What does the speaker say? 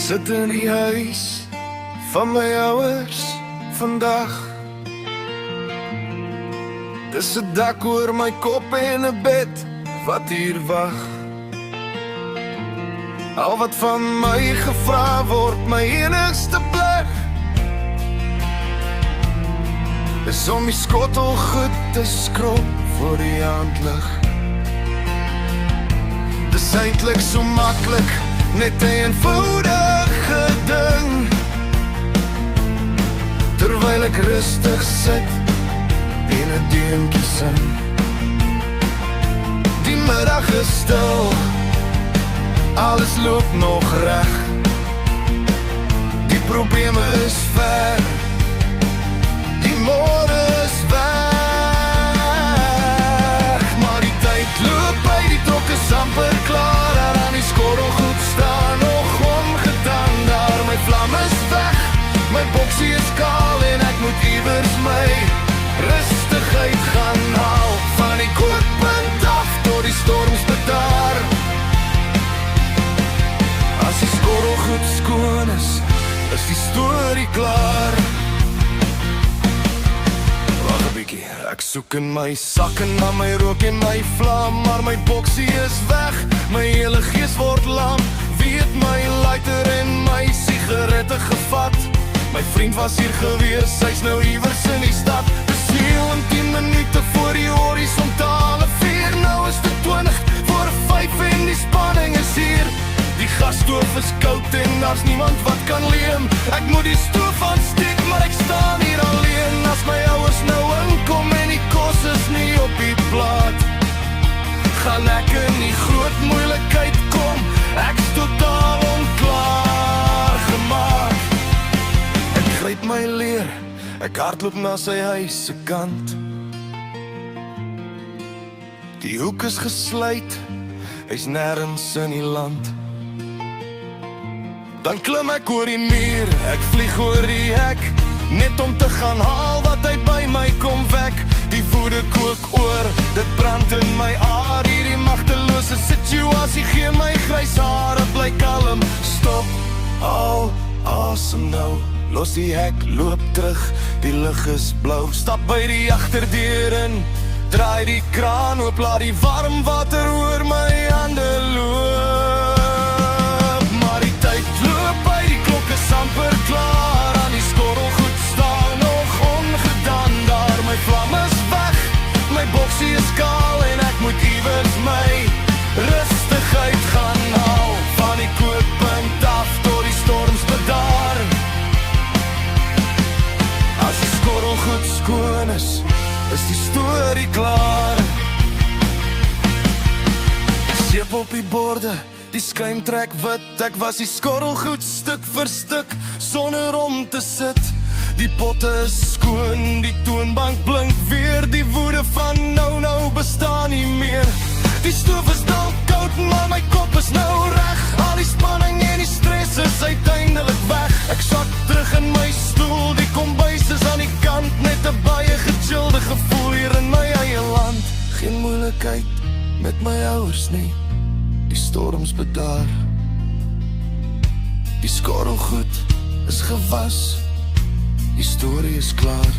sit in die huis van my ouers vandag. Dis 'n dak oor my kop en 'n bed wat hier wag. Al wat van my gevra word, my enigste plig, is om die skottel goed te skrob voor die aandlig. Dis eintlik so maklik, net 'n eenvoudige ding, terwyl ek rustig sit en 'n deuntjie sing. Die middag is stil, alles loop nog reg. Die probleme is ver, die môre is weg. Maar die tyd loop by, die trok is amper klaar, en aan die skottelgoed staan nog ongedaan. Daar my vlam is weg, my boksie is kaal, en ek moet iewers my rustigheid gaan haal. Van die kookpunt af tot die storms bedaar. As die skottelgoed skoon is die storie klaar. Wag 'n bietjie, ek soek in my sak en na my rook en my vlam, maar my boksie is weg, my hele gees word lam. Wie het my lighter en my sigarette gevat? My vriend was hier gewees, hy's nou iewers in die stad. Dis 10 minute voor die horisontale 4, nou is dit 20 voor 5 en die spanning is hier. Die gasstoof is koud en daar's niemand wat kan leem. Ek moet die stoof aansteek, maar ek staan hier alleen. As my ouers nou inkom en die kos is nie op die blad, gaan ek in die groot moeilikheid kom. Ek's totaal onklaar gemaak. Ek gryp my leer, ek hardloop na sy huis se kant. Die hoek is gesluit, hy's nêrens in die land. Dan klim ek oor die muur, ek vlieg oor die hek, net om te gaan haal wat hy by my kom wek. Die woede kook oor, dit brand in my aard. Hierdie magtelose situasie gee my grys hare. Bly kalm, stop, haal asem nou. Los die hek, loop terug, die lug is blou. Stap by die agterdeur in, draai die kraan oop, laat die warm water oor my hande loop. Maar die tyd loop by, die klok is amper klaar, aan die skottelgoed staan nog ongedaan. Daar my vlam is weg, my boksie is kaal, en ek moet iewers my rustigheid gaan haal. Van die kookpunt af tot die storms bedaar. As die skottelgoed skoon is die storie klaar. Seep op die borde, die skuim trek wit. Ek was die skottelgoed stuk vir stuk, sonder om te sit. Die potte is skoon, die toonbank blink weer. Die woede van nou bestaan nie meer. Die stoof is dalk koud, maar my kop is nou reg. Al die spanning en die stress is uiteindelik weg. Ek sak terug in my stoel, die kombuis is aan die kant. Net 'n baie gechillde gevoel hier in my eie land. Geen moeilikheid met my ouers nie, die storms bedaar. Die skottelgoed is gewas, die storie is klaar.